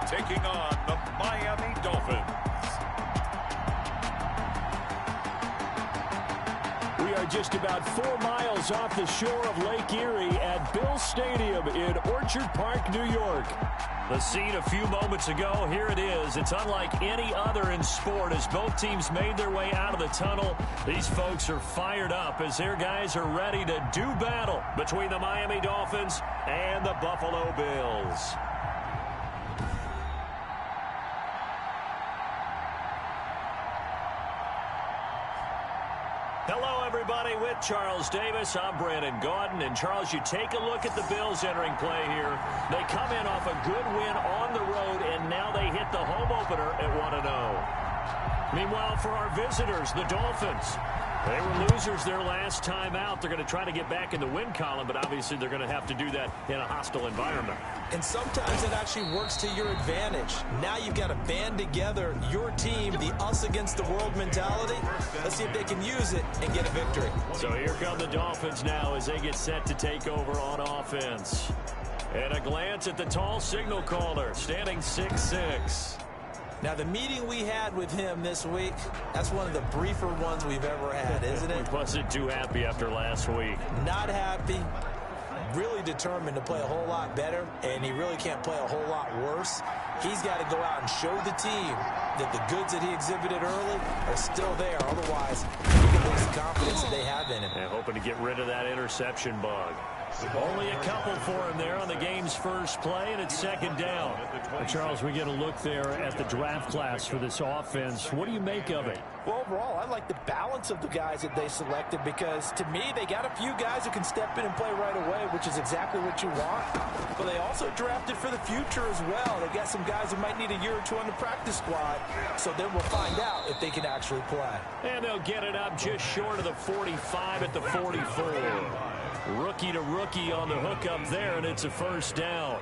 taking on the Miami Dolphins. We are just about 4 miles off the shore of Lake Erie at Bills Stadium in Orchard Park, New York. The scene a few moments ago, here it is. It's unlike any other in sport as both teams made their way out of the tunnel. These folks are fired up as their guys are ready to do battle between the Miami Dolphins and the Buffalo Bills. Hello, everybody. With Charles Davis, I'm Brandon Gaudin. And, Charles, you take a look at the Bills entering play here. They come in off a good win on the road, and now they hit the home opener at 1-0. Meanwhile, for our visitors, the Dolphins, they were losers their last time out. They're going to try to get back in the win column, but obviously they're going to have to do that in a hostile environment. And sometimes it actually works to your advantage. Now you've got to band together your team, the us against the world mentality. Let's see if they can use it and get a victory. So here come the Dolphins now as they get set to take over on offense. And a glance at the tall signal caller, standing 6'6". Now, the meeting we had with him this week, that's one of the briefer ones we've ever had, isn't it? He wasn't too happy after last week. Not happy. Really determined to play a whole lot better, and he really can't play a whole lot worse. He's got to go out and show the team that the goods that he exhibited early are still there. Otherwise, he can lose the confidence that they have in him. And hoping to get rid of that interception bug. Only a couple for him there on the game's first play, and it's second down. Well, Charles, we get a look there at the draft class for this offense. What do you make of it? Well, overall, I like the balance of the guys that they selected because, to me, they got a few guys who can step in and play right away, which is exactly what you want. But they also drafted for the future as well. They got some guys who might need a year or two on the practice squad, so then we'll find out if they can actually play. And they'll get it up just short of the 45 at the 44. Rookie to rookie on the hook up there, and it's a first down.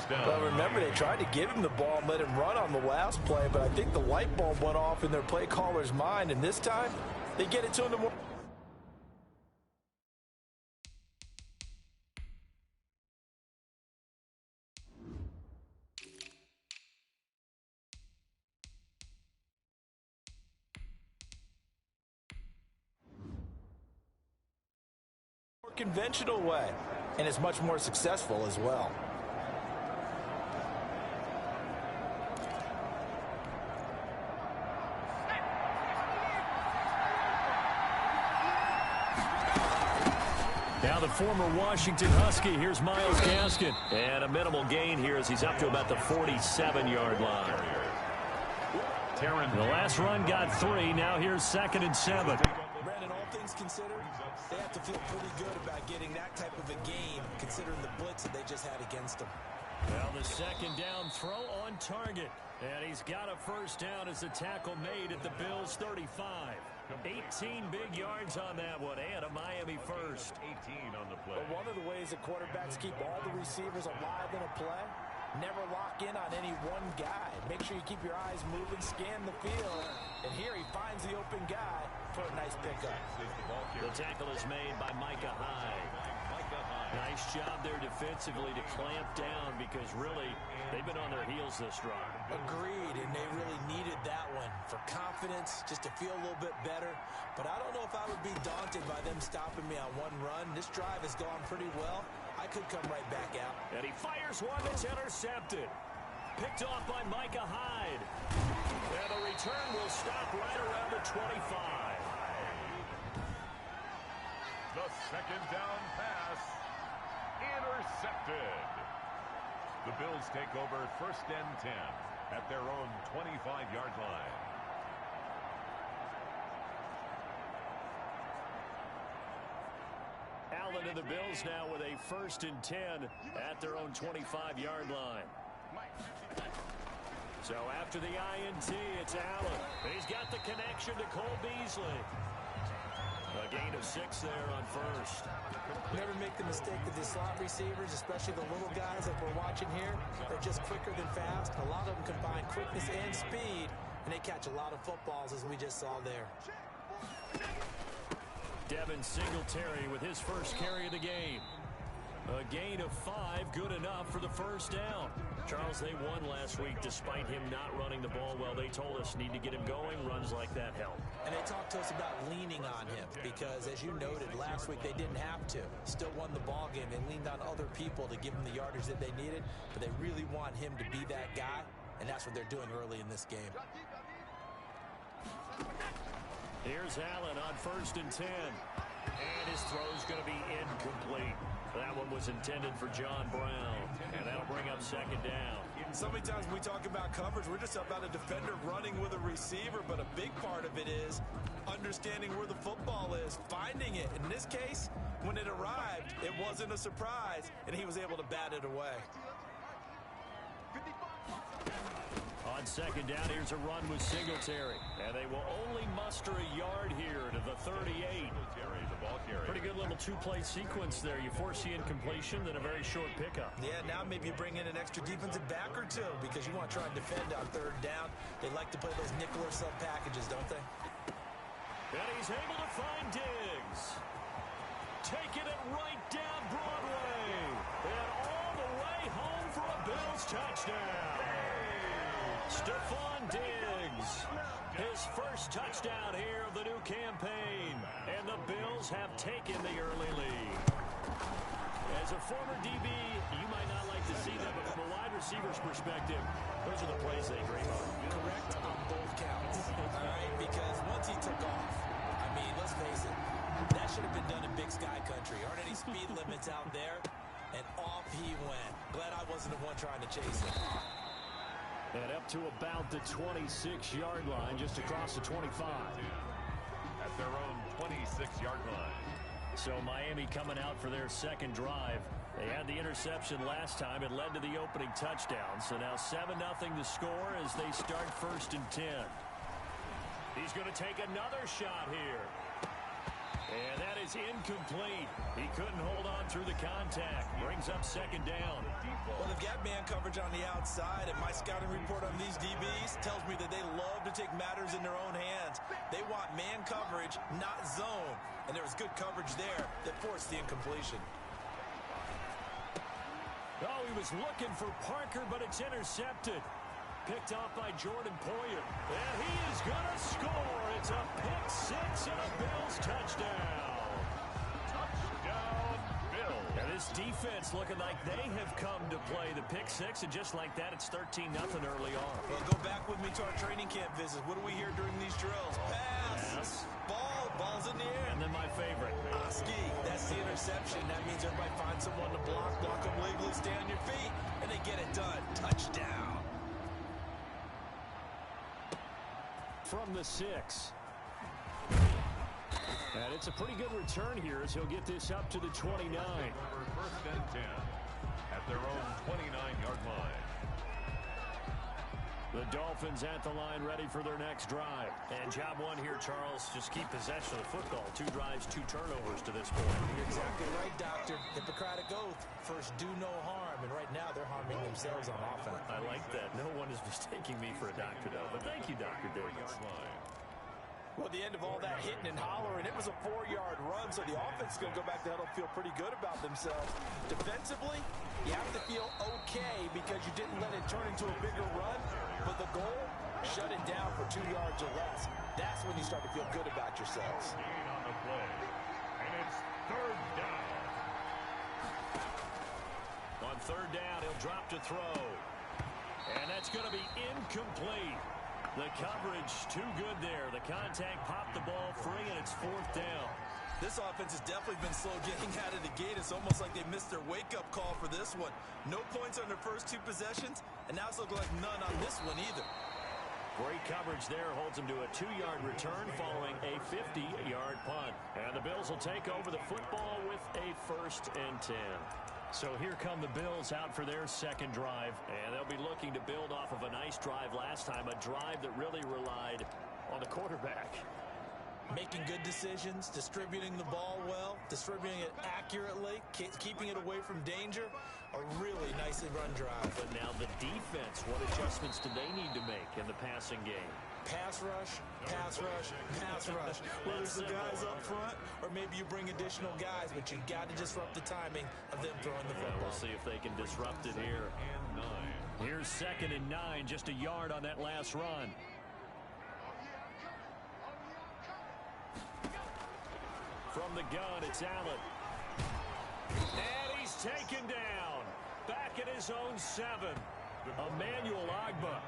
Well, remember, they tried to give him the ball and let him run on the last play, but I think the light bulb went off in their play caller's mind, and this time, they get it to him. Conventional way, and it's much more successful as well. Now the former Washington Husky, here's Myles Gaskin. And a minimal gain here as he's up to about the 47-yard line. The last run got 3, now here's 2nd and 7. Brandon, all things considered, they have to feel pretty good about getting that type of a game, considering the blitz that they just had against them. Well, the second down throw on target. And he's got a first down as the tackle made at the Bills' 35. 18 big yards on that one, and a Miami first. 18 on the play. But one of the ways that quarterbacks keep all the receivers alive in a play, never lock in on any one guy. Make sure you keep your eyes moving, scan the field, and here he finds the open guy for a nice pickup. The tackle is made by Micah Hyde. Nice job there defensively to clamp down because really they've been on their heels this drive. Agreed, and they really needed that one for confidence, just to feel a little bit better. But I don't know if I would be daunted by them stopping me on one run. This drive has gone pretty well. I could come right back out. And he fires one that's intercepted. Picked off by Micah Hyde. And the return will stop right around the 25. The second down pass intercepted. The Bills take over 1st and 10 at their own 25-yard line. Allen and the Bills now with a 1st and 10 at their own 25-yard line. So after the INT, it's Allen. He's got the connection to Cole Beasley. A gain of 6 there on first. Never make the mistake that the slot receivers, especially the little guys like we're watching here, they're just quicker than fast. A lot of them combine quickness and speed, and they catch a lot of footballs, as we just saw there. Devin Singletary with his first carry of the game. A gain of 5, good enough for the first down. Charles, they won last week despite him not running the ball well. They told us need to get him going. Runs like that help. And they talked to us about leaning on him because, as you noted, last week they didn't have to. Still won the ball game. They leaned on other people to give them the yardage that they needed, but they really want him to be that guy, and that's what they're doing early in this game. Here's Allen on 1st and 10. And his throw's going to be incomplete. That one was intended for John Brown, and that'll bring up 2nd down. So many times when we talk about coverage, we're just about a defender running with a receiver, but a big part of it is understanding where the football is, finding it. In this case, when it arrived, it wasn't a surprise, and he was able to bat it away. On 2nd down, here's a run with Singletary. And they will only muster a yard here to the 38. Pretty good little two-play sequence there. You force the incompletion, then a very short pickup. Yeah, now maybe you bring in an extra defensive back or two because you want to try and defend on 3rd down. They like to play those nickel or sub packages, don't they? And he's able to find Diggs. Taking it right down Broadway. And all the way home for a Bills touchdown. Stephon Diggs, his first touchdown here of the new campaign, and the Bills have taken the early lead. As a former DB, you might not like to see that, but from a wide receiver's perspective, those are the plays they dream of. Correct on both counts, all right, because once he took off, I mean, let's face it, that should have been done in Big Sky Country. Aren't any speed limits out there? And off he went. Glad I wasn't the one trying to chase him. And up to about the 26-yard line, just across the 25. At their own 26-yard line. So Miami coming out for their 2nd drive. They had the interception last time. It led to the opening touchdown. So now 7-0 the score as they start 1st and 10. He's going to take another shot here. And that is incomplete. He couldn't hold on through the contact. Brings up 2nd down. Well, they've got man coverage on the outside, and my scouting report on these DBs tells me that they love to take matters in their own hands. They want man coverage, not zone. And there was good coverage there that forced the incompletion. Oh, he was looking for Parker, but it's intercepted. Picked off by Jordan Poyer. And he is going to score. It's a pick 6 and a Bills touchdown. Touchdown, Bills. And this defense looking like they have come to play the pick 6, and just like that, it's 13-0 early on. Well, go back with me to our training camp visit. What do we hear during these drills? Pass. Ball's in the air. And then my favorite. Ski, that's the interception. That means everybody finds someone to block them legally, stay on your feet, and they get it done. Touchdown. From the 6. And it's a pretty good return here as he'll get this up to the 29. 1st and 10 at their own 29-yard line. The Dolphins at the line ready for their next drive. And job 1 here, Charles, just keep possession of the football. 2 drives, 2 turnovers to this point. You're exactly right, Doctor. Hippocratic oath. First, do no harm. And right now, they're harming themselves on offense. I like that. No one is mistaking me for a doctor, though. But thank you, Dr. Davis. Well, at the end of all that hitting and hollering, it was a 4-yard run, so the offense is going to go back to huddle, feel pretty good about themselves. Defensively, you have to feel okay because you didn't let it turn into a bigger run, but the goal, shut it down for 2 yards or less. That's when you start to feel good about yourselves. Gain on the play, and it's 3rd down. On 3rd down, he'll drop to throw. And that's going to be incomplete. The coverage too good there. The contact popped the ball free, and it's 4th down. This offense has definitely been slow getting out of the gate. It's almost like they missed their wake-up call for this one. No points on their first 2 possessions, and now it's looking like none on this one either. Great coverage there. Holds him to a 2-yard return following a 50-yard punt. And the Bills will take over the football with a 1st and 10. So here come the Bills out for their 2nd drive, and they'll be looking to build off of a nice drive last time, a drive that really relied on the quarterback. Making good decisions, distributing the ball well, distributing it accurately, keeping it away from danger. A really nicely run drive. But now the defense, what adjustments do they need to make in the passing game? Pass rush, pass rush, pass rush. Whether it's the guys up front or maybe you bring additional guys, but you got to disrupt the timing of them throwing the football. We'll see if they can disrupt it here. Here's 2nd and 9, just a yard on that last run. From the gun, it's Allen. And he's taken down. Back at his own 7. Emmanuel Ogbah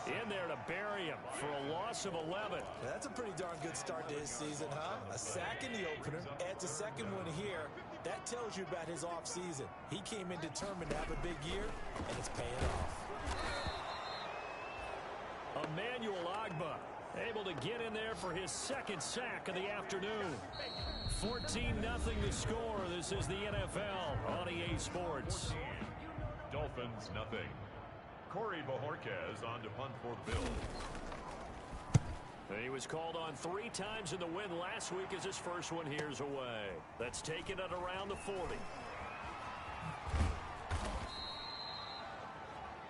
in there to bury him for a loss of 11. That's a pretty darn good start to his season, huh? A sack in the opener, adds a second one here. That tells you about his offseason. He came in determined to have a big year, and it's paying off. Emmanuel Ogbah able to get in there for his 2nd sack of the afternoon. 14-0 the score. This is the NFL on EA Sports. Dolphins, nothing. Corey Bojorquez on to punt for the Bills. He was called on 3 times in the win last week as his first one here's away. That's taken at around the 40.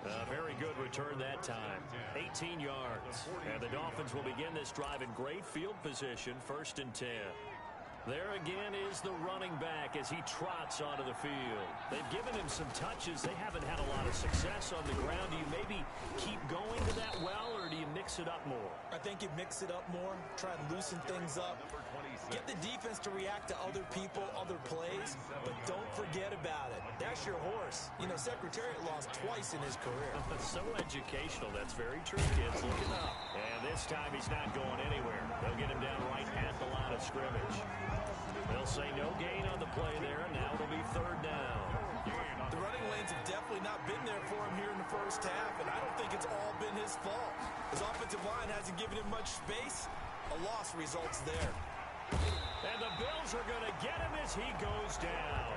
A very good return that time. 18 yards. And the Dolphins will begin this drive in great field position, 1st and 10. There again is the running back as he trots onto the field. They've given him some touches. They haven't had a lot of success on the ground. Do you maybe keep going to that well, or do you mix it up more? I think you mix it up more, try and loosen things up. Get the defense to react to other people, other plays, but don't forget about it. That's your horse. You know, Secretariat lost twice in his career. So educational. That's very true, kids. Looking up. And this time he's not going anywhere. They'll get him down right at the line of scrimmage. They'll say no gain on the play there. Now it'll be 3rd down. The running lanes have definitely not been there for him here in the first half, and I don't think it's all been his fault. His offensive line hasn't given him much space. A loss results there. And the Bills are going to get him as he goes down.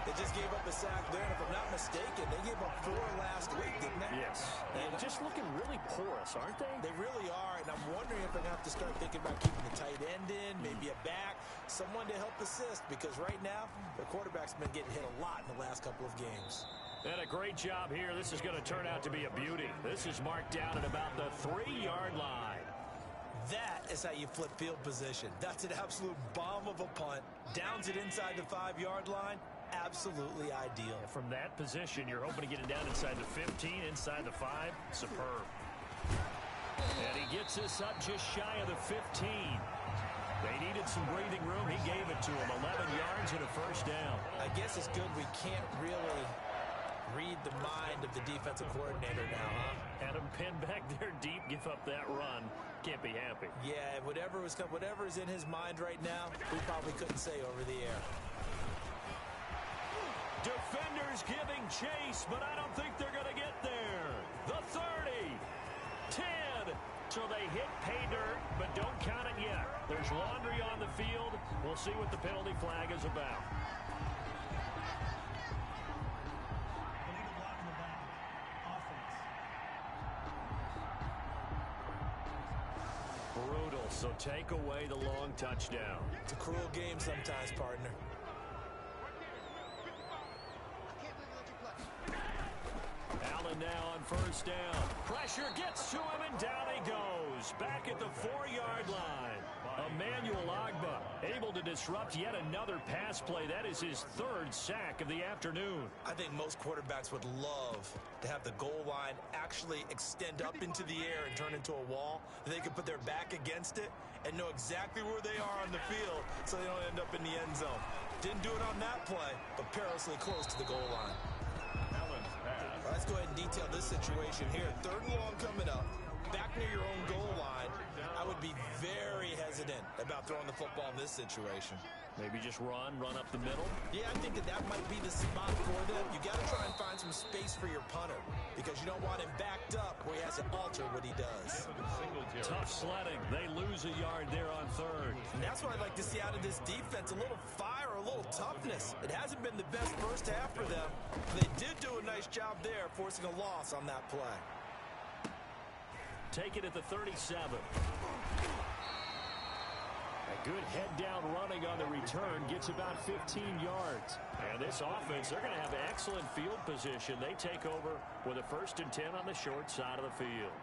They just gave up a sack there, and if I'm not mistaken, they gave up 4 last week, didn't they? Yes. And just looking really porous, aren't they? They really are, and I'm wondering if they're going to have to start thinking about keeping the tight end in, maybe a back, someone to help assist, because right now, the quarterback's been getting hit a lot in the last couple of games. And a great job here. This is going to turn out to be a beauty. This is marked down at about the 3-yard line. That is how you flip field position. That's an absolute bomb of a punt. Downs it inside the 5-yard line. Absolutely ideal. From that position, you're hoping to get it down inside the 15, inside the 5. Superb. And he gets this up just shy of the 15. They needed some breathing room. He gave it to him. 11 yards and a 1st down. I guess it's good we can't really read the mind of the defensive coordinator now, huh? Had him pinned back there deep, give up that run. Can't be happy. Yeah, whatever is in his mind right now, we probably couldn't say over the air. Defenders giving chase, but I don't think they're going to get there. The 30, 10. So they hit pay dirt, but don't count it yet. There's laundry on the field. We'll see what the penalty flag is about. Brutal, so take away the long touchdown. It's a cruel game sometimes, partner. Allen now on 1st down. Pressure gets to him, and down he goes. Back at the 4-yard line. Emmanuel Ogbah able to disrupt yet another pass play. That is his 3rd sack of the afternoon. I think most quarterbacks would love to have the goal line actually extend up into the air and turn into a wall. They could put their back against it and know exactly where they are on the field so they don't end up in the end zone. Didn't do it on that play, but perilously close to the goal line. Let's go ahead and detail this situation here. 3rd and long coming up. Back near your own goal line. I would be very hesitant about throwing the football in this situation. Maybe just run up the middle? Yeah, I think that might be the spot for them. You got to try and find some space for your punter because you don't want him backed up where he has to alter what he does. Tough sledding. They lose a yard there on 3rd. And that's what I'd like to see out of this defense, a little fire, a little toughness. It hasn't been the best first half for them. They did do a nice job there, forcing a loss on that play. Take it at the 37. A good head-down running on the return gets about 15 yards. And this offense, they're going to have excellent field position. They take over with a 1st and 10 on the short side of the field.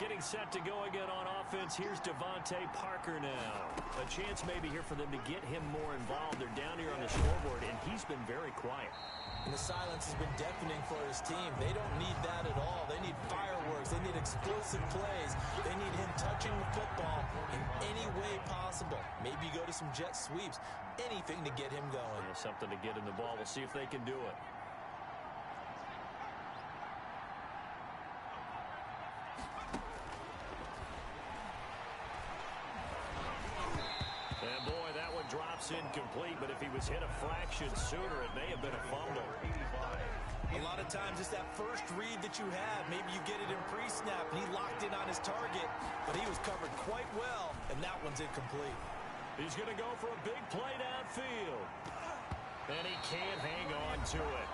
Getting set to go again on offense. Here's Devontae Parker now. A chance maybe here for them to get him more involved. They're down here on the scoreboard, and he's been very quiet. And the silence has been deafening for his team. They don't need that at all. They need fireworks. They need explosive plays. They need him touching the football in any way possible. Maybe go to some jet sweeps. Anything to get him going. Yeah, something to get in the ball. We'll see if they can do it. And boy, that one drops incomplete, but if he was hit a fraction sooner, it may have been a fumble. A lot of times it's that first read that you have. Maybe you get it in pre-snap, and he locked in on his target, but he was covered quite well, and that one's incomplete. He's going to go for a big play downfield. And he can't hang on to it.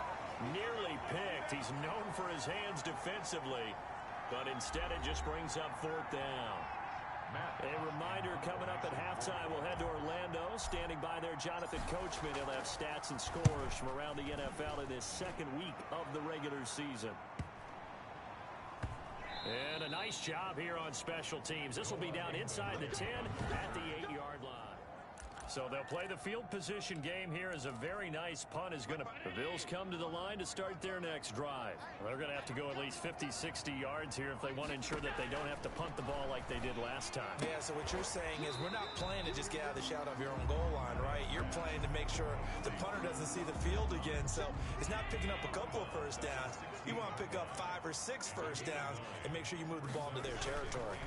Nearly picked. He's known for his hands defensively, but instead it just brings up fourth down. A reminder coming up at halftime, we'll head to Orlando. Standing by there, Jonathan Coachman. He'll have stats and scores from around the NFL in this second week of the regular season. And a nice job here on special teams. This will be down inside the 10 at the 8-yard line. So they'll play the field position game here as a very nice punt is going to... The Bills come to the line to start their next drive. They're going to have to go at least 50, 60 yards here if they want to ensure that they don't have to punt the ball like they did last time. Yeah, so what you're saying is we're not playing to just get out of the shadow of your own goal line, right? You're playing to make sure the punter doesn't see the field again. So it's not picking up a couple of first downs. You want to pick up 5 or 6 first downs and make sure you move the ball into their territory.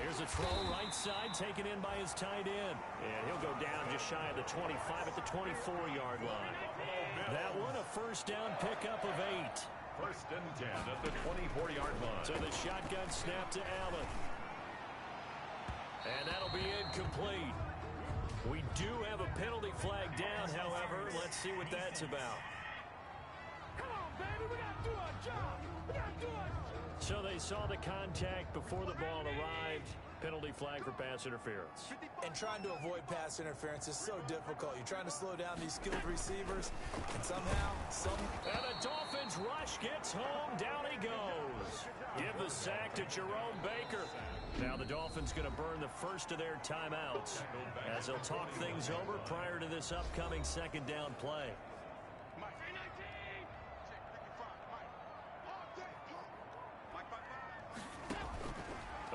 Here's a throw right side taken in by his tight end. And he'll go down just shy of the 25 at the 24-yard line. That one a first down pickup of 8. First and 10 at the 24-yard line. So the shotgun snap to Allen. And that'll be incomplete. We do have a penalty flag down, however. Let's see what that's about. Come on, baby, we gotta do our job. We gotta do our job. So they saw the contact before the ball arrived. Penalty flag for pass interference. And trying to avoid pass interference is so difficult. You're trying to slow down these skilled receivers, and somehow, And the Dolphins rush gets home. Down he goes. Give the sack to Jerome Baker. Now the Dolphins going to burn the first of their timeouts as they'll talk things over prior to this upcoming second down play.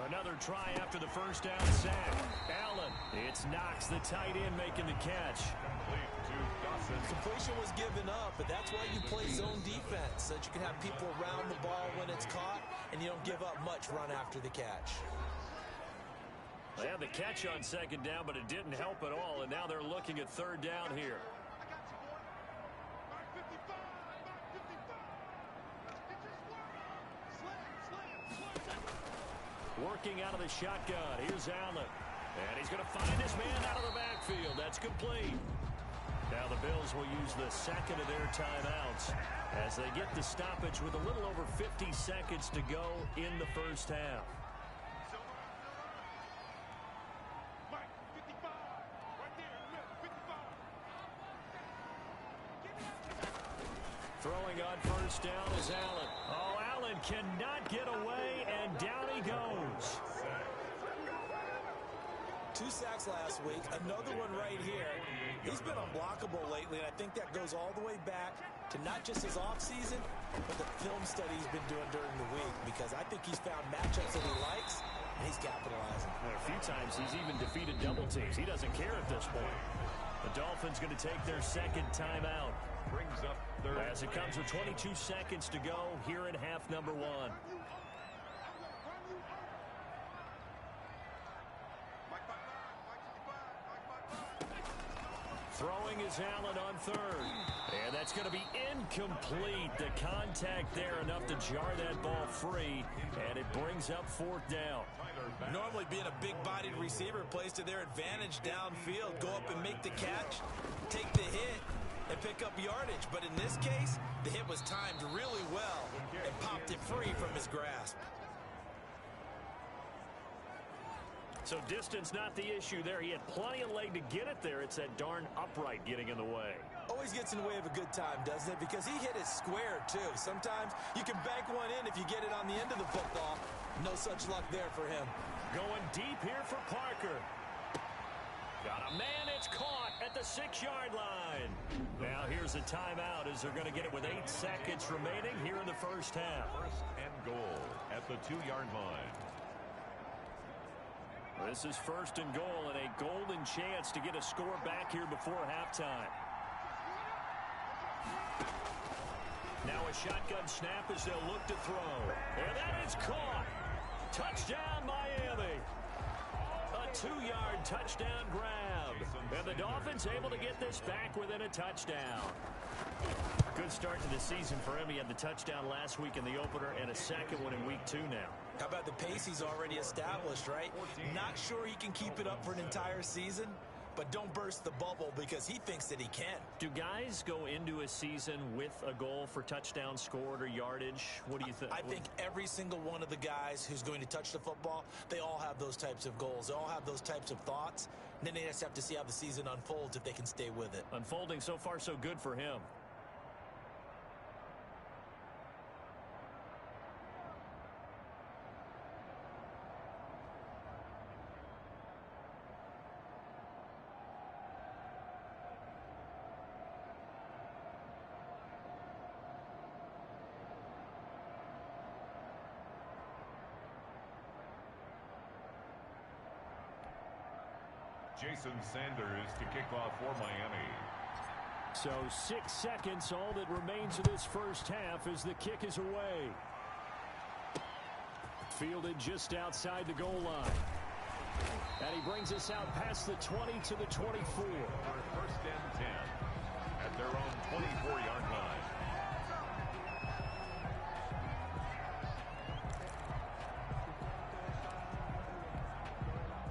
Another try after the first down sack. Allen, it's Knox, the tight end, making the catch. Complete to Dawson. completion was given up, but that's why you play zone defense, so that you can have people around the ball when it's caught, and you don't give up much run after the catch. They had the catch on second down, but it didn't help at all, and now they're looking at third down here. Working out of the shotgun. Here's Allen. And he's going to find his man out of the backfield. That's complete. Now the Bills will use the second of their timeouts as they get the stoppage with a little over 50 seconds to go in the first half. Throwing on first down is Allen. Oh, Allen cannot get away, and down he goes. 2 sacks last week, another one right here. He's been unblockable lately, and I think that goes all the way back to not just his offseason, but the film study he's been doing during the week, because I think he's found matchups that he likes, and he's capitalizing. And a few times he's even defeated double teams. He doesn't care at this point. The Dolphins going to take their second timeout. Brings up third. As it comes with 22 seconds to go here in half number 1. Throwing is Allen on third. And that's going to be incomplete. The contact there enough to jar that ball free. And it brings up fourth down. Normally being a big-bodied receiver plays to their advantage downfield. Go up and make the catch, take the hit, and pick up yardage. But in this case, the hit was timed really well and popped it free from his grasp. So distance not the issue there. He had plenty of leg to get it there. It's that darn upright getting in the way. Always gets in the way of a good time, doesn't it? Because he hit it square, too. Sometimes you can bank one in if you get it on the end of the football. No such luck there for him. Going deep here for Parker. Got a man, it's caught at the 6-yard line. Now here's a timeout as they're going to get it with 8 seconds remaining here in the first half. First and goal at the 2-yard line. This is first and goal and a golden chance to get a score back here before halftime. Now a shotgun snap as they'll look to throw. And that is caught. Touchdown, Miami. A 2-yard touchdown grab. And the Dolphins able to get this back within a touchdown. Good start to the season for him. He had the touchdown last week in the opener and a second one in week 2 now. How about the pace he's already established, right? Not sure he can keep it up for an entire season, but don't burst the bubble because he thinks that he can. Do guys go into a season with a goal for touchdown scored or yardage? What do you think? I think every single one of the guys who's going to touch the football, they all have those types of goals. They all have those types of thoughts. And then they just have to see how the season unfolds if they can stay with it. Unfolding so far so good for him. Jason Sanders to kick off for Miami. So 6 seconds, all that remains of this first half as the kick is away. Fielded just outside the goal line. And he brings us out past the 20 to the 24. First and 10 at their own 24-yard line.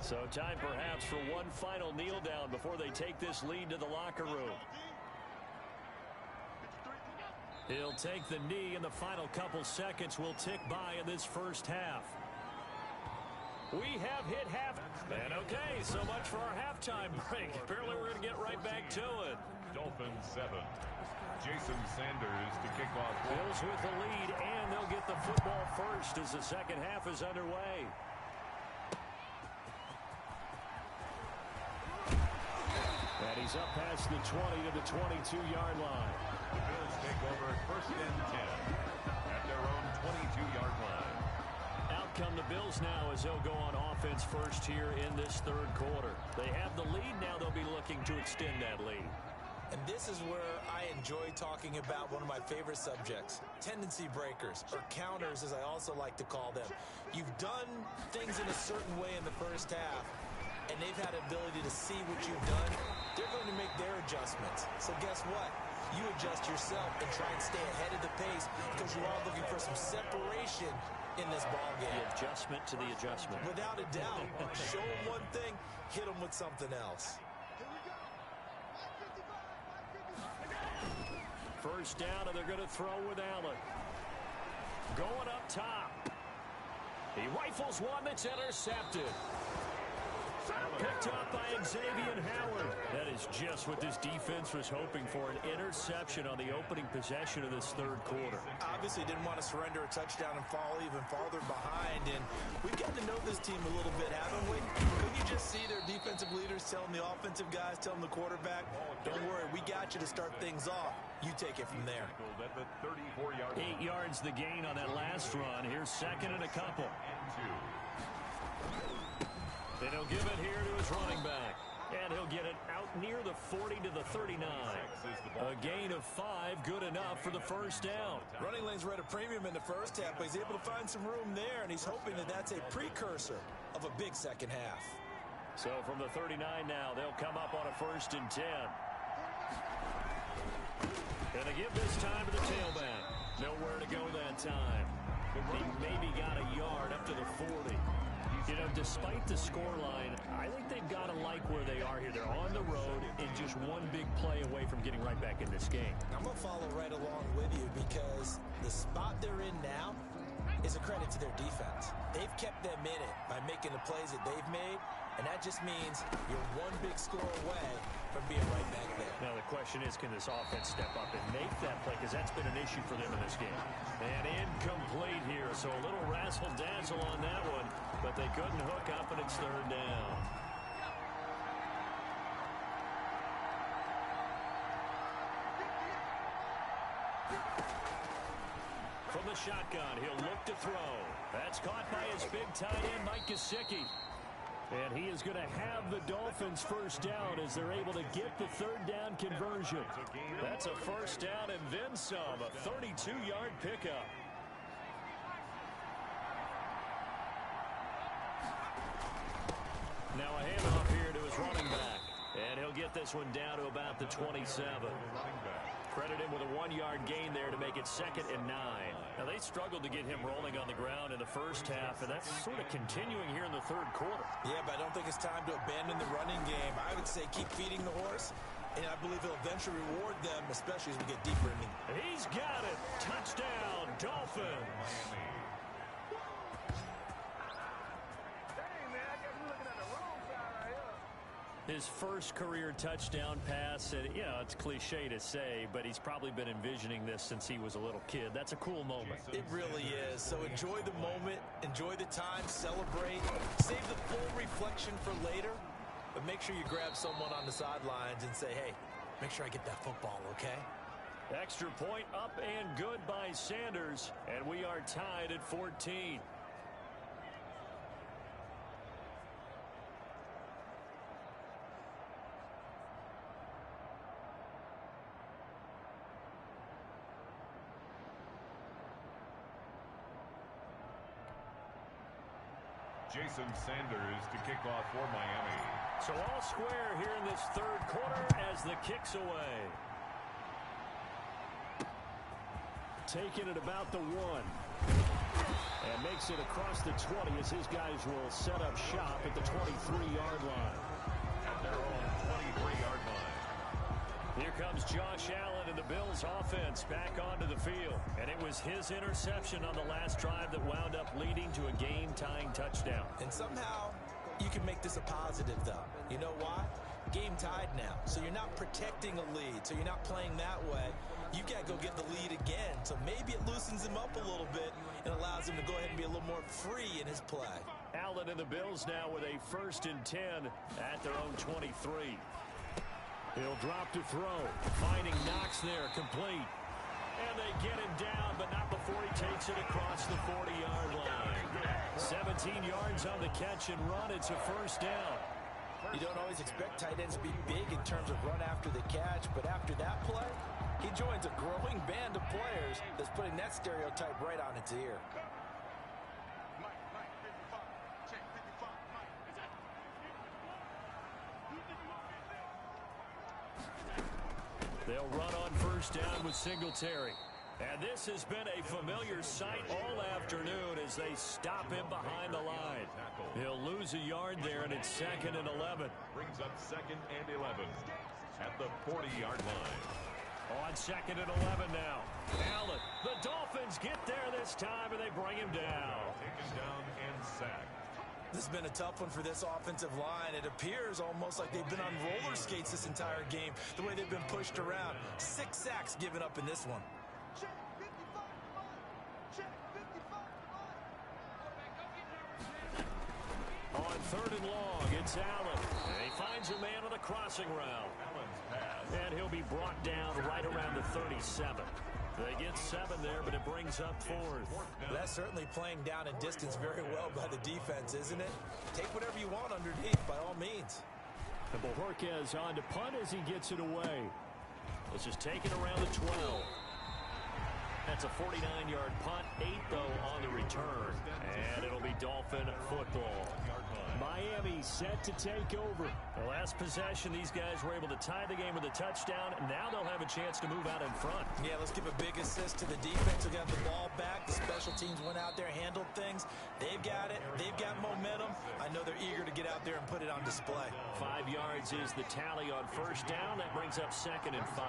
So time perhaps for one final kneel down before they take this lead to the locker room. He'll take the knee, and the final couple seconds will tick by in this first half. We have hit half. And okay, so much for our halftime break. Apparently we're going to get right back to it. Dolphins 7. Jason Sanders to kick off. Bills with the lead, and they'll get the football first as the second half is underway. And he's up past the 20 to the 22-yard line. The Bills take over first and 10 at their own 22-yard line. Out come the Bills now as they'll go on offense first here in this third quarter. They have the lead now. They'll be looking to extend that lead. And this is where I enjoy talking about one of my favorite subjects, tendency breakers, or counters as I also like to call them. You've done things in a certain way in the first half, and they've had an ability to see what you've done. They're going to make their adjustments. So guess what? You adjust yourself and try and stay ahead of the pace because you are looking for some separation in this ball game. The adjustment to the adjustment. Without a doubt. Show them one thing, hit them with something else. First down, and they're going to throw with Allen. Going up top. He rifles one that's intercepted. Picked up by Xavier Howard. That is just what this defense was hoping for, an interception on the opening possession of this third quarter. Obviously didn't want to surrender a touchdown and fall even farther behind, and we've got to know this team a little bit, haven't we? Couldn't you just see their defensive leaders telling the offensive guys, telling the quarterback, don't worry, we got you to start things off. You take it from there. At the 34-yard line. 8 yards the gain on that last run. Here's second and a couple. And 2. And he'll give it here to his running back. And he'll get it out near the 40 to the 39. A gain of 5, good enough for the first down. Running lanes were at a premium in the first half, but he's able to find some room there, and he's hoping that that's a precursor of a big second half. So from the 39 now, they'll come up on a first and 10. And they give this time to the tailback. Nowhere to go that time. He maybe got a yard up to the 40. You know, despite the scoreline, I think they've got to like where they are here. They're on the road and just one big play away from getting right back in this game. I'm going to follow right along with you because the spot they're in now, is a credit to their defense. They've kept them in it by making the plays that they've made, and that just means you're one big score away from being right back there. Now the question is, can this offense step up and make that play? Because that's been an issue for them in this game. And incomplete here, so a little razzle-dazzle on that one, but they couldn't hook up, and it's third down. From the shotgun, he'll look to throw. That's caught by his big tight end, Mike Gesicki. And he is going to have the Dolphins first down as they're able to get the third down conversion. That's a first down and then some, a 32-yard pickup. Now a handoff here to his running back. And he'll get this one down to about the 27. Credit him with a 1-yard gain there to make it 2nd and 9. Now, they struggled to get him rolling on the ground in the first half, and that's sort of continuing here in the third quarter. Yeah, but I don't think it's time to abandon the running game. I would say keep feeding the horse, and I believe he'll eventually reward them, especially as we get deeper in the game. He's got it. Touchdown, Dolphins. His first career touchdown pass, and, you know, it's cliche to say, but he's probably been envisioning this since he was a little kid. That's a cool moment. It really is. So enjoy the moment, enjoy the time, celebrate, save the full reflection for later, but make sure you grab someone on the sidelines and say, hey, make sure I get that football, okay? Extra point up and good by Sanders, and we are tied at 14. Jason Sanders to kick off for Miami. So all square here in this third quarter as the kick's away. Taking it about the 1. And makes it across the 20 as his guys will set up shop at the 23-yard line. At their own 23-yard line. Here comes Josh Allen and the Bills offense back onto the field. And it was his interception on the last drive that wound up leading to a game-tying touchdown. And somehow you can make this a positive, though. You know why? Game tied now. So you're not protecting a lead. So you're not playing that way. You've got to go get the lead again. So maybe it loosens him up a little bit and allows him to go ahead and be a little more free in his play. Allen and the Bills now with a 1st and 10 at their own 23. He'll drop to throw. Finding Knox there, complete. And they get him down, but not before he takes it across the 40-yard line. 17 yards on the catch and run. It's a first down. You don't always expect tight ends to be big in terms of run after the catch, but after that play, he joins a growing band of players that's putting that stereotype right on its ear. They'll run on first down with Singletary. And this has been a familiar sight all afternoon as they stop him behind the line. He'll lose a yard there, and it's 2nd and 11. Brings up 2nd and 11 at the 40-yard line. On 2nd and 11 now. Allen, the Dolphins get there this time, and they bring him down. Taken down and sacked. This has been a tough one for this offensive line. It appears almost like they've been on roller skates this entire game, the way they've been pushed around. 6 sacks given up in this one. On 3rd and long, it's Allen. And he finds a man on the crossing route. Allen's pass. And he'll be brought down right around the 37. They get 7 there, but it brings up 4th. That's certainly playing down in distance very well by the defense, isn't it? Take whatever you want underneath, by all means. And Bojorquez on to punt as he gets it away. This is taken around the 12. That's a 49-yard punt, 8, though, on the return. And it'll be Dolphin football. Miami set to take over. The last possession, these guys were able to tie the game with a touchdown. Now they'll have a chance to move out in front. Yeah, let's give a big assist to the defense who got the ball back. The special teams went out there, handled things. They've got it. They've got momentum. I know they're eager to get out there and put it on display. 5 yards is the tally on first down. That brings up 2nd and 5.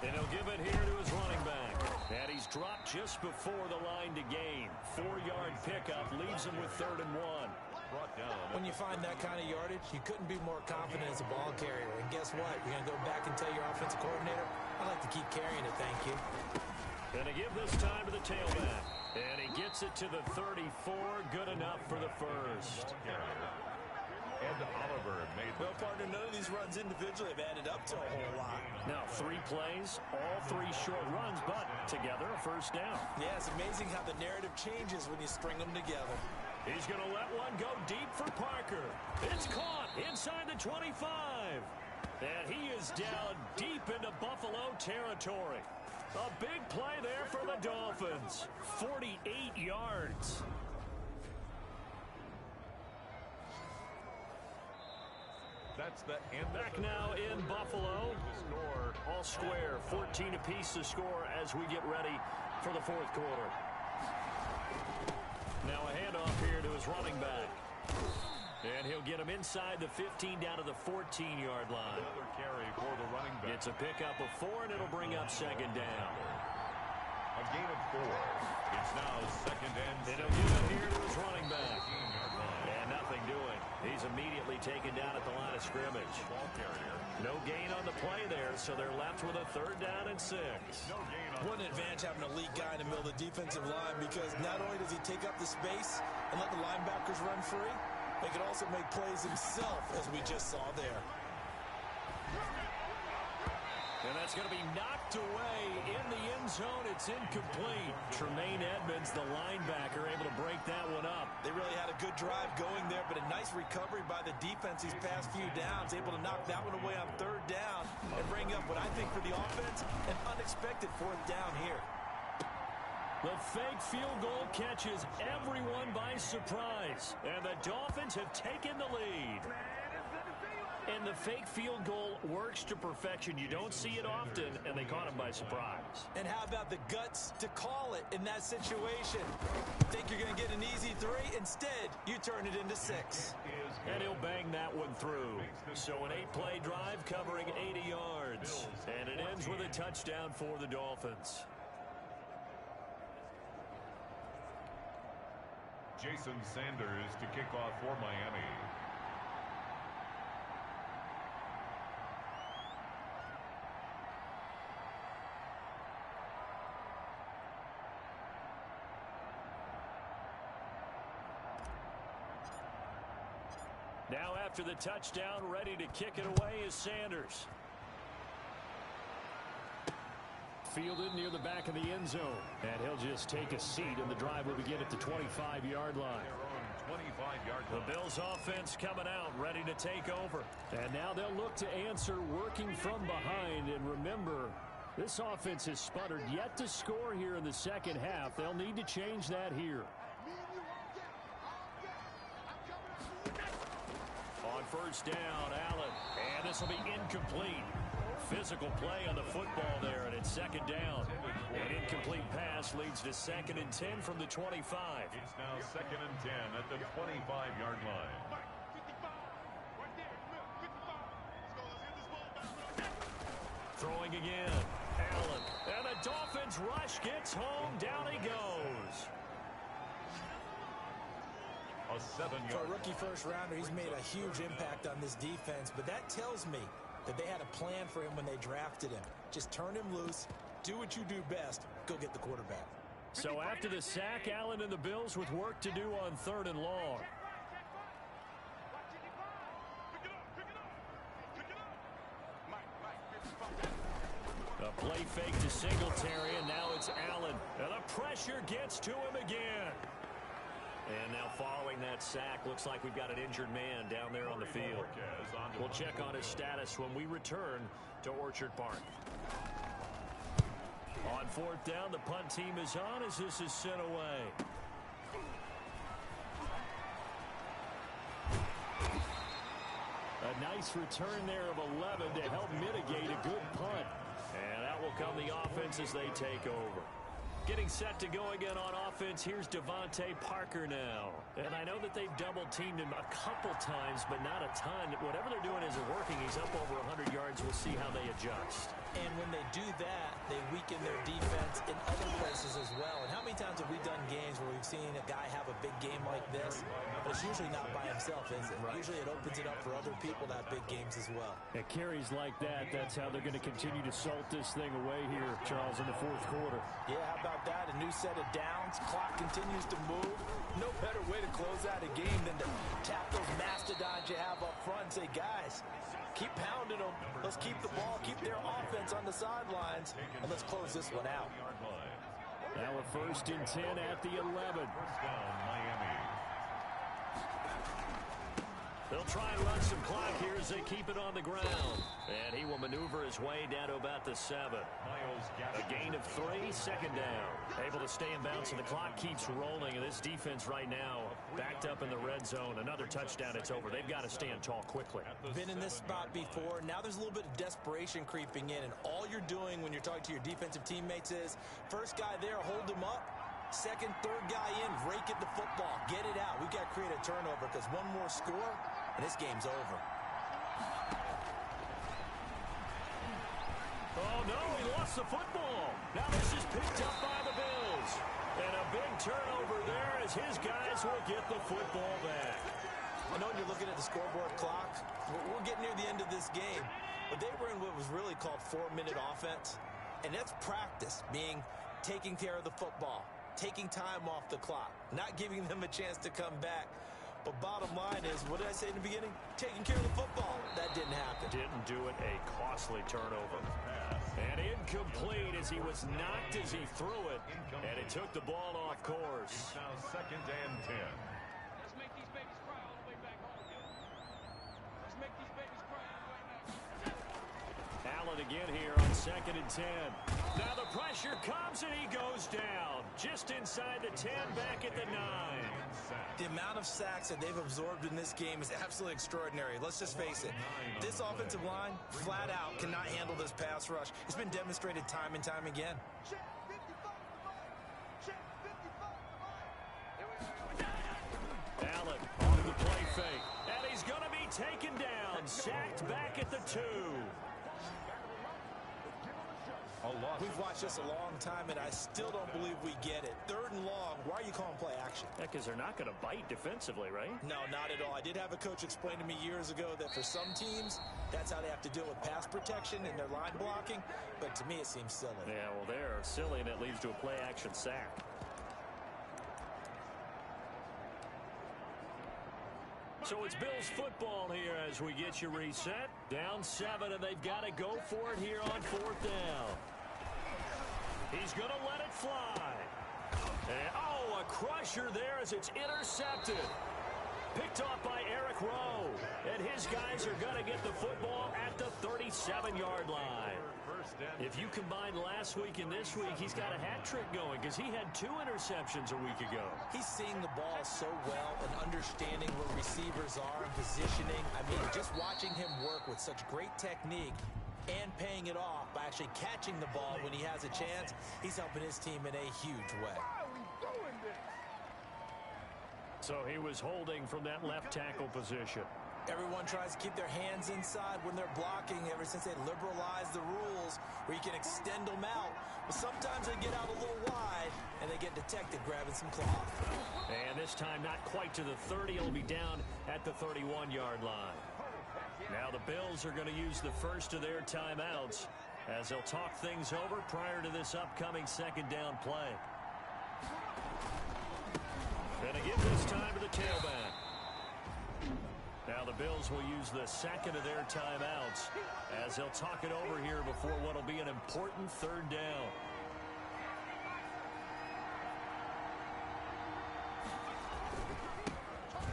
And he'll give it here to his running back. And he's dropped just before the line to gain. 4-yard pickup leaves them with 3rd and 1. Brought down. When you find that kind of yardage, you couldn't be more confident as a ball carrier. And guess what? You're going to go back and tell your offensive coordinator, I'd like to keep carrying it, thank you. Going to give this time to the tailback. And he gets it to the 34. Good enough for the first. And Oliver made Well, partner, none of these runs individually have added up to a whole lot. Now 3 plays, all 3 short runs, but together a first down. Yeah, it's amazing how the narrative changes when you string them together. He's going to let one go deep for Parker. It's caught inside the 25. And he is down deep into Buffalo territory. A big play there for the Dolphins. 48 yards. That's the end. Back now in Buffalo. Score. All square, 14 apiece to score as we get ready for the 4th quarter. Now a handoff here to his running back. And he'll get him inside the 15 down to the 14-yard line. Another carry for the running back. It's a pickup of 4, and it'll bring up 2nd down. A gain of 4. It's now 2nd and 6. And he'll give it here to his running back. And nothing doing. He's immediately taken down at the line of scrimmage. Ball carrier. No gain on the play there, so they're left with a 3rd down and 6. No gain on. What an advantage having an elite guy in the middle of the defensive line, because not only does he take up the space and let the linebackers run free, he can also make plays himself, as we just saw there. And that's going to be knocked away in the end zone. It's incomplete. Tremaine Edmonds, the linebacker, able to break that one up. They really had a good drive going there, but a nice recovery by the defense these past few downs, able to knock that one away on 3rd down and bring up what I think for the offense, an unexpected 4th down here. The fake field goal catches everyone by surprise, and the Dolphins have taken the lead. And the fake field goal works to perfection. You don't see it often, and they caught him by surprise. And how about the guts to call it in that situation? Think you're going to get an easy 3? Instead, you turn it into 6. And he'll bang that one through. So an 8-play drive covering 80 yards. And it ends with a touchdown for the Dolphins. Jason Sanders to kick off for Miami. Now after the touchdown, ready to kick it away is Sanders. Fielded near the back of the end zone. And he'll just take a seat, and the drive will begin at the 25-yard line. The Bills offense coming out, ready to take over. And now they'll look to answer working from behind. And remember, this offense has sputtered yet to score here in the second half. They'll need to change that here. On first down, Allen. And this will be incomplete. Physical play on the football there, and it's 2nd down. An incomplete pass leads to 2nd and 10 from the 25. It's now 2nd and 10 at the 25-yard line. Throwing again. Allen. And the Dolphins rush gets home. Down he goes. A 7-yard. For a rookie first-rounder, he's made a huge impact on this defense, but that tells me that they had a plan for him when they drafted him. Just turn him loose, do what you do best, go get the quarterback. So after the sack, Allen and the Bills with work to do on 3rd and long. A play fake to Singletary, and now it's Allen. And the pressure gets to him again. And now following that sack, looks like we've got an injured man down there on the field. We'll check on his status when we return to Orchard Park. On 4th down, the punt team is on as this is sent away. A nice return there of 11 to help mitigate a good punt. And that will come the offense as they take over. Getting set to go again on offense, here's Devontae Parker now. And I know that they've double-teamed him a couple times, but not a ton. Whatever they're doing isn't working. He's up over 100 yards. We'll see how they adjust. And when they do that, they weaken their defense in other places game like this, but it's usually not by himself, is it? Right. Usually it opens it up for other people to have big games as well. At carries like that, that's how they're going to continue to salt this thing away here, Charles, in the fourth quarter. Yeah, how about that? A new set of downs. Clock continues to move. No better way to close out a game than to tap those mastodons you have up front and say, guys, keep pounding them. Let's keep the ball, keep their offense on the sidelines, and let's close this one out. Now a 1st and 10 at the 11. First down, Miami. They'll try and run some clock here as they keep it on the ground. And he will maneuver his way down to about the 7. A gain of 3, 2nd down. Able to stay in bounds, and the clock keeps rolling. And this defense right now backed up in the red zone. Another touchdown, it's over. They've got to stand tall quickly. Been in this spot before. Now there's a little bit of desperation creeping in. And all you're doing when you're talking to your defensive teammates is, first guy there, hold him up. Second, third guy in, rake at the football. Get it out. We've got to create a turnover because one more score, and this game's over. Oh, no, he lost the football. Now this is picked up by the Bills. And a big turnover there as his guys will get the football back. I know when you're looking at the scoreboard clock, we're getting near the end of this game. But they were in what was really called 4-minute offense. And that's practice, meaning taking care of the football, taking time off the clock, not giving them a chance to come back. But bottom line is, what did I say in the beginning? Taking care of the football. That didn't happen. Didn't do it. A costly turnover. And incomplete as he was knocked as he threw it. And it took the ball off course. Now 2nd and 10. Let's make these babies cry all the way back home again. Let's make these babies cry all the way back. Allen again here on 2nd and 10. Now the pressure comes and he goes down. Just inside the 10, back at the 9. The amount of sacks that they've absorbed in this game is absolutely extraordinary. Let's just face it. This offensive line, flat out, cannot handle this pass rush. It's been demonstrated time and time again. Allen on the play fake. And he's going to be taken down. Sacked back at the 2. We've watched this a long time, and I still don't believe we get it. 3rd and long, why are you calling play action? Because they're not going to bite defensively, right? No, not at all. I did have a coach explain to me years ago that for some teams, that's how they have to deal with pass protection and their line blocking. But to me, it seems silly. Yeah, well, they're silly, and it leads to a play-action sack. So it's Bills football here as we get you reset. Down 7, and they've got to go for it here on 4th down. He's going to let it fly. And, oh, a crusher there as it's intercepted. Picked off by Eric Rowe. And his guys are going to get the football at the 37-yard line. If you combine last week and this week, he's got a hat trick going because he had 2 interceptions a week ago. He's seeing the ball so well and understanding where receivers are and positioning. I mean, just watching him work with such great technique and paying it off by actually catching the ball when he has a chance, he's helping his team in a huge way. Why are we doing this? So he was holding from that left tackle position. Everyone tries to keep their hands inside when they're blocking ever since they liberalized the rules where you can extend them out. But sometimes they get out a little wide and they get detected grabbing some cloth. And this time not quite to the 30. It'll be down at the 31-yard line. Now the Bills are going to use the first of their timeouts as they'll talk things over prior to this upcoming 2nd down play. And again this time to the tailback. Now the Bills will use the 2nd of their timeouts as they'll talk it over here before what will be an important 3rd down.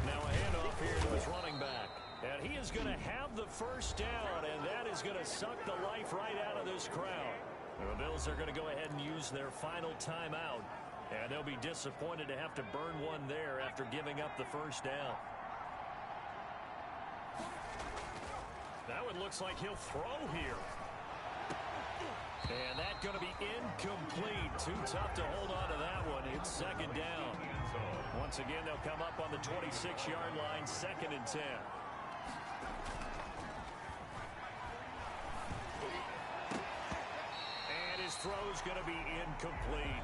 Now a handoff here to his running back. And he is going to have the first down, and that is going to suck the life right out of this crowd. The Bills are going to go ahead and use their final timeout, and they'll be disappointed to have to burn one there after giving up the first down. Now it looks like he'll throw here. And that's going to be incomplete. Too tough to hold on to that one. It's 2nd down. Once again, they'll come up on the 26-yard line, 2nd and 10. And his throw's is going to be incomplete.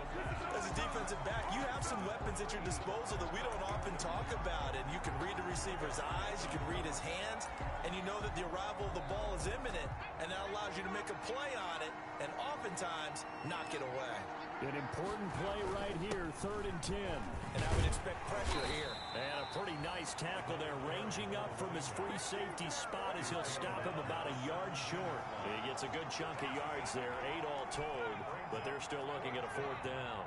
As a defensive back, you have some weapons at your disposal that we don't often talk about. And you can read the receiver's eyes, you can read his hands, and you know that the arrival of the ball is imminent, and that allows you to make a play on it and oftentimes knock it away. An important play right here, 3rd and 10. And I would expect pressure here. And a pretty nice tackle there, ranging up from his free safety spot as he'll stop him about a yard short. He gets a good chunk of yards there, 8 all told, but they're still looking at a 4th down.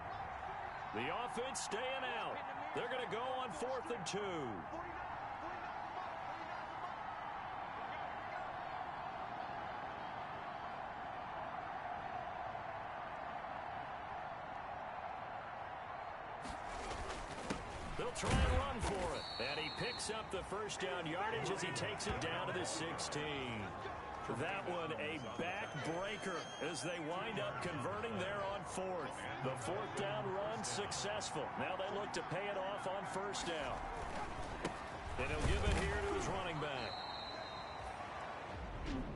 The offense staying out. They're going to go on 4th and 2. They'll try and run for it. And he picks up the 1st down yardage as he takes it down to the 16. That one a backbreaker as they wind up converting there on 4th. The 4th down run successful. Now they look to pay it off on 1st down. And he'll give it here to his running back.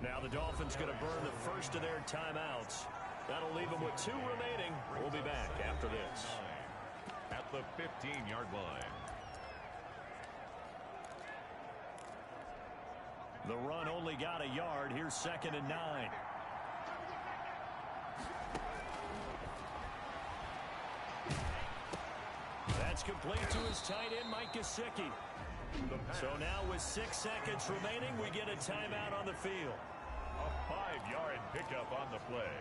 Now the Dolphins going to burn the first of their timeouts. That'll leave them with 2 remaining. We'll be back after this. At the 15-yard line. The run only got a yard. Here's 2nd and 9. That's complete to his tight end, Mike Gesicki. So now with 6 seconds remaining, we get a timeout on the field. A 5-yard pickup on the play.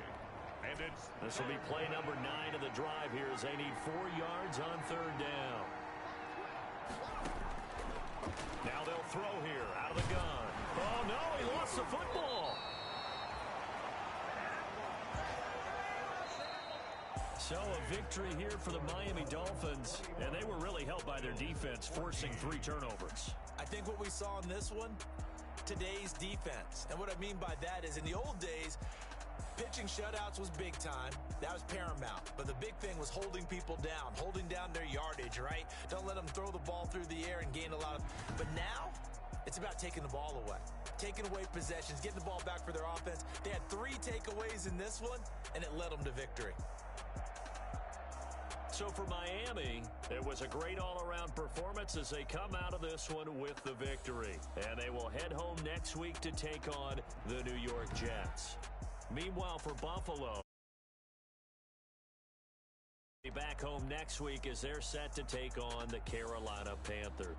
And this will be play number 9 of the drive here as they need 4 yards on 3rd down. Now they'll throw here out of the gun. Oh, no, he lost the football. So a victory here for the Miami Dolphins, and they were really helped by their defense, forcing 3 turnovers. I think what we saw in this one, today's defense. And what I mean by that is in the old days, pitching shutouts was big time. That was paramount. But the big thing was holding people down, holding down their yardage, right? Don't let them throw the ball through the air and gain a lot of... But now, it's about taking the ball away. Taking away possessions, getting the ball back for their offense. They had 3 takeaways in this one, and it led them to victory. So for Miami, it was a great all-around performance as they come out of this one with the victory. And they will head home next week to take on the New York Jets. Meanwhile, for Buffalo, back home next week as they're set to take on the Carolina Panthers.